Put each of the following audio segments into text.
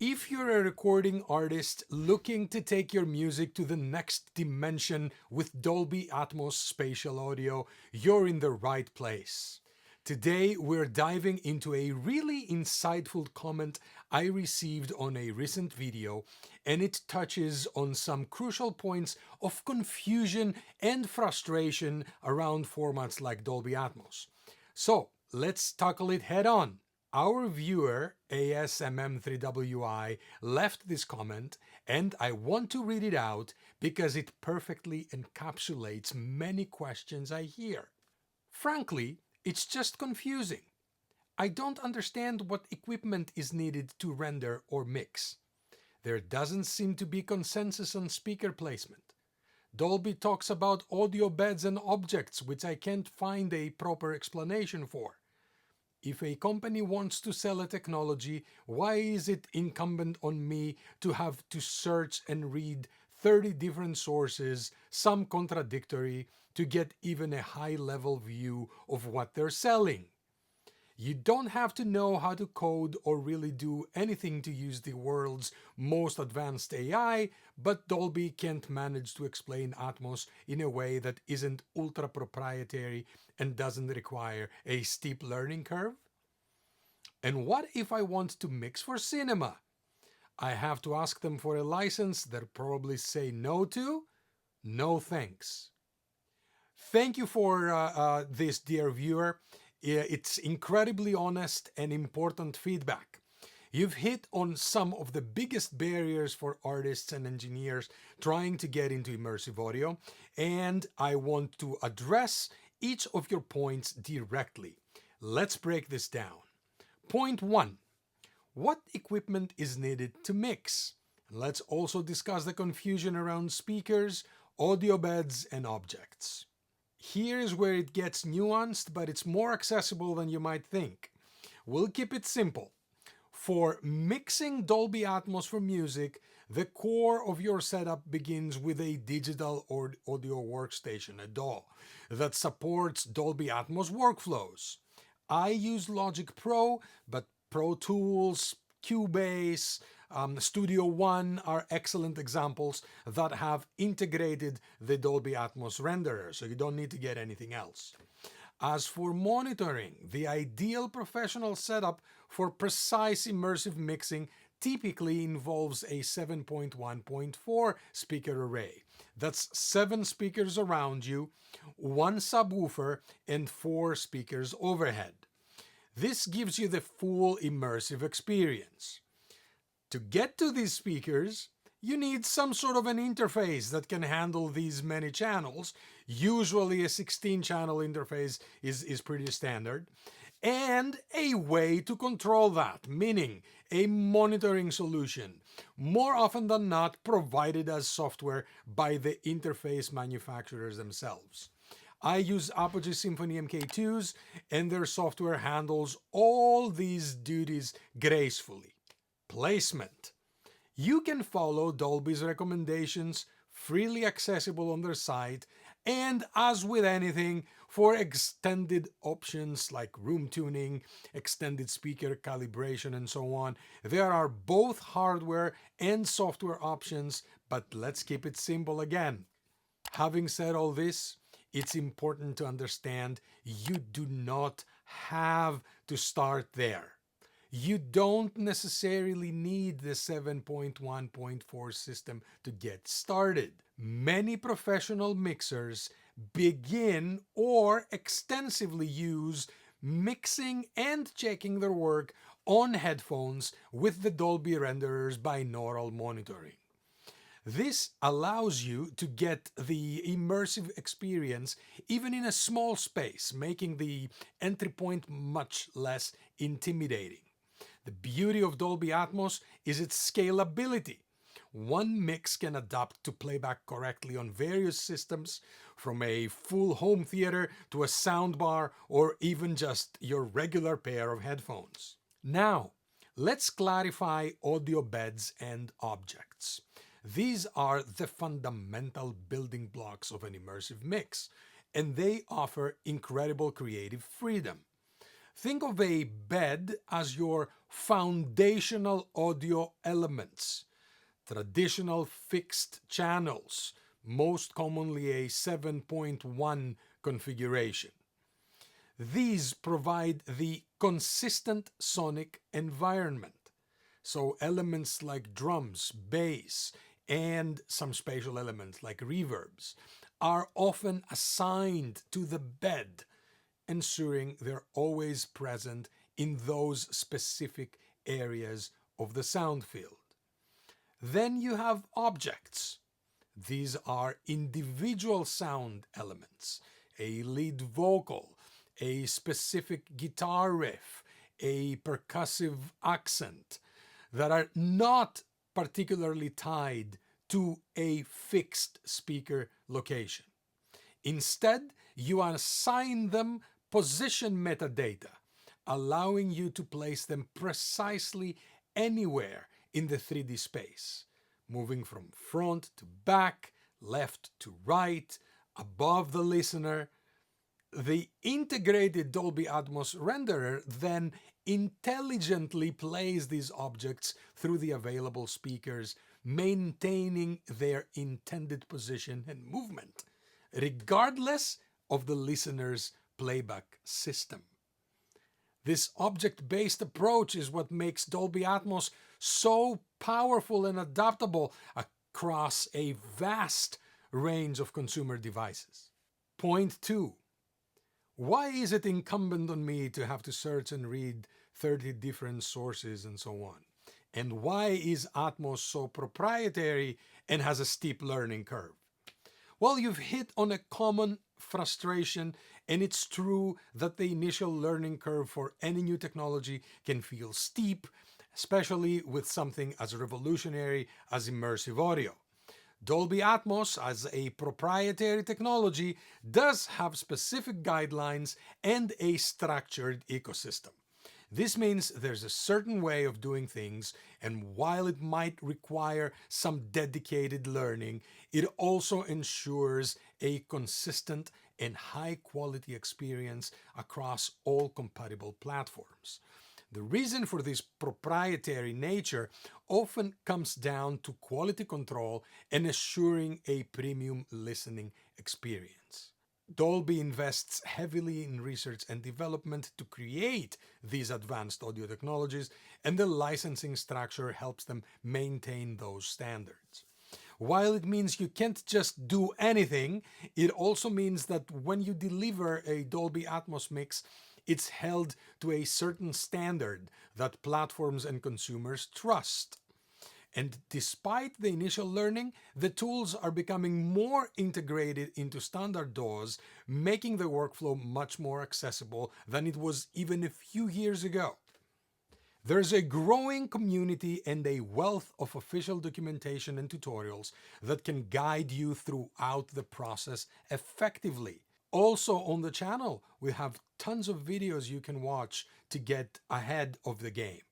If you're a recording artist looking to take your music to the next dimension with Dolby Atmos spatial audio, you're in the right place. Today, we're diving into a really insightful comment I received on a recent video, and it touches on some crucial points of confusion and frustration around formats like Dolby Atmos. So, let's tackle it head on. Our viewer, ASMM3WI, left this comment, and I want to read it out because it perfectly encapsulates many questions I hear. Frankly, it's just confusing. I don't understand what equipment is needed to render or mix. There doesn't seem to be consensus on speaker placement. Dolby talks about audio beds and objects, which I can't find a proper explanation for. If a company wants to sell a technology, why is it incumbent on me to have to search and read 30 different sources, some contradictory, to get even a high-level view of what they're selling? You don't have to know how to code or really do anything to use the world's most advanced AI, but Dolby can't manage to explain Atmos in a way that isn't ultra proprietary and doesn't require a steep learning curve? And what if I want to mix for cinema? I have to ask them for a license they'll probably say no to? No thanks. Thank you for this, dear viewer. It's incredibly honest and important feedback. You've hit on some of the biggest barriers for artists and engineers trying to get into immersive audio, and I want to address each of your points directly. Let's break this down. Point 1. What equipment is needed to mix? Let's also discuss the confusion around speakers, audio beds, and objects. Here's where it gets nuanced, but it's more accessible than you might think. We'll keep it simple. For mixing Dolby Atmos for music, the core of your setup begins with a digital audio workstation, a DAW, that supports Dolby Atmos workflows. I use Logic Pro, but Pro Tools, Cubase, Studio One are excellent examples that have integrated the Dolby Atmos renderer, so you don't need to get anything else. As for monitoring, the ideal professional setup for precise immersive mixing typically involves a 7.1.4 speaker array. That's 7 speakers around you, 1 subwoofer, and 4 speakers overhead. This gives you the full immersive experience. To get to these speakers, you need some sort of an interface that can handle these many channels. Usually a 16-channel interface is pretty standard. And a way to control that, meaning a monitoring solution, more often than not provided as software by the interface manufacturers themselves. I use Apogee Symphony MK2s, and their software handles all these duties gracefully. Placement. You can follow Dolby's recommendations, freely accessible on their site, and as with anything, for extended options like room tuning, extended speaker calibration, and so on, there are both hardware and software options, but let's keep it simple again. Having said all this, it's important to understand you do not have to start there. You don't necessarily need the 7.1.4 system to get started. Many professional mixers begin or extensively use mixing and checking their work on headphones with the Dolby renderer's binaural monitoring. This allows you to get the immersive experience even in a small space, making the entry point much less intimidating. The beauty of Dolby Atmos is its scalability. One mix can adapt to playback correctly on various systems, from a full home theater to a soundbar or even just your regular pair of headphones. Now, let's clarify audio beds and objects. These are the fundamental building blocks of an immersive mix, and they offer incredible creative freedom. Think of a bed as your foundational audio elements, traditional fixed channels, most commonly a 7.1 configuration. These provide the consistent sonic environment. So elements like drums, bass, and some spatial elements like reverbs are often assigned to the bed, ensuring they're always present in those specific areas of the sound field. Then you have objects. These are individual sound elements, a lead vocal, a specific guitar riff, a percussive accent, that are not particularly tied to a fixed speaker location. Instead, you assign them position metadata, allowing you to place them precisely anywhere in the 3D space, moving from front to back, left to right, above the listener. The integrated Dolby Atmos renderer then intelligently plays these objects through the available speakers, maintaining their intended position and movement, regardless of the listener's playback system. This object-based approach is what makes Dolby Atmos so powerful and adaptable across a vast range of consumer devices. Point 2. Why is it incumbent on me to have to search and read 30 different sources and so on? And why is Atmos so proprietary and has a steep learning curve? Well, you've hit on a common frustration, and it's true that the initial learning curve for any new technology can feel steep, especially with something as revolutionary as immersive audio. Dolby Atmos, as a proprietary technology, does have specific guidelines and a structured ecosystem. This means there's a certain way of doing things, and while it might require some dedicated learning, it also ensures a consistent and high-quality experience across all compatible platforms. The reason for this proprietary nature often comes down to quality control and assuring a premium listening experience. Dolby invests heavily in research and development to create these advanced audio technologies, and the licensing structure helps them maintain those standards. While it means you can't just do anything, it also means that when you deliver a Dolby Atmos mix, it's held to a certain standard that platforms and consumers trust. And despite the initial learning, the tools are becoming more integrated into standard DAWs, making the workflow much more accessible than it was even a few years ago. There's a growing community and a wealth of official documentation and tutorials that can guide you throughout the process effectively. Also on the channel, we have tons of videos you can watch to get ahead of the game.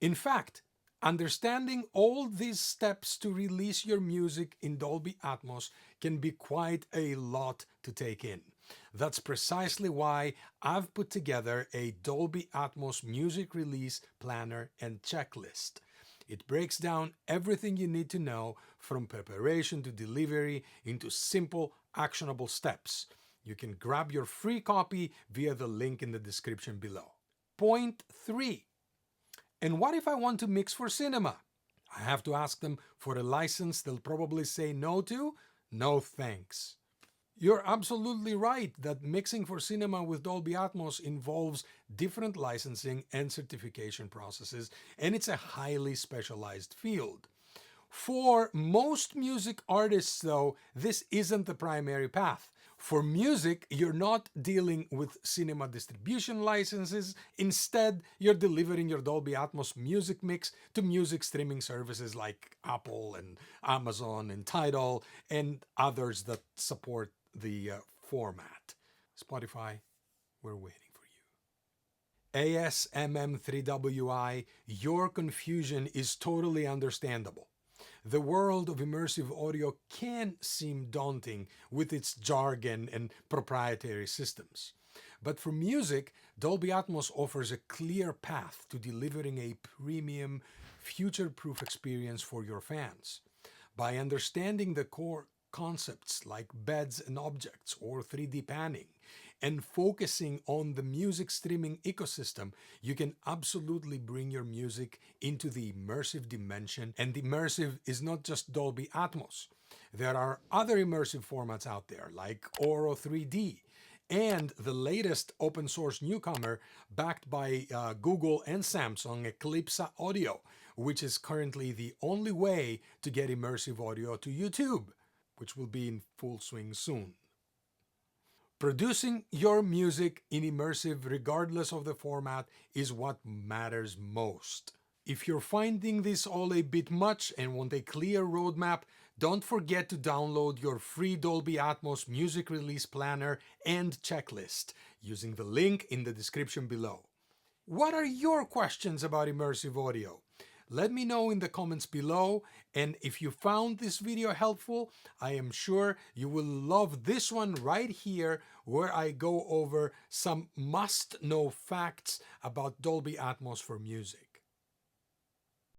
In fact, understanding all these steps to release your music in Dolby Atmos can be quite a lot to take in. That's precisely why I've put together a Dolby Atmos music release planner and checklist. It breaks down everything you need to know from preparation to delivery into simple, actionable steps. You can grab your free copy via the link in the description below. Point 3. And what if I want to mix for cinema? I have to ask them for a license they'll probably say no to? No thanks. You're absolutely right that mixing for cinema with Dolby Atmos involves different licensing and certification processes, and it's a highly specialized field. For most music artists, though, this isn't the primary path. For music, you're not dealing with cinema distribution licenses. Instead, you're delivering your Dolby Atmos music mix to music streaming services like Apple and Amazon and Tidal and others that support the format. Spotify, we're waiting for you. ASMM3WI, your confusion is totally understandable. The world of immersive audio can seem daunting with its jargon and proprietary systems. But for music, Dolby Atmos offers a clear path to delivering a premium, future-proof experience for your fans. By understanding the core concepts like beds and objects or 3D panning, and focusing on the music streaming ecosystem, you can absolutely bring your music into the immersive dimension. And immersive is not just Dolby Atmos. There are other immersive formats out there like Auro-3D and the latest open source newcomer backed by Google and Samsung, Eclipse Audio, which is currently the only way to get immersive audio to YouTube, which will be in full swing soon. Producing your music in immersive, regardless of the format, is what matters most. If you're finding this all a bit much and want a clear roadmap, don't forget to download your free Dolby Atmos music release planner and checklist using the link in the description below. What are your questions about immersive audio? Let me know in the comments below, and if you found this video helpful, I am sure you will love this one right here where I go over some must-know facts about Dolby Atmos for music.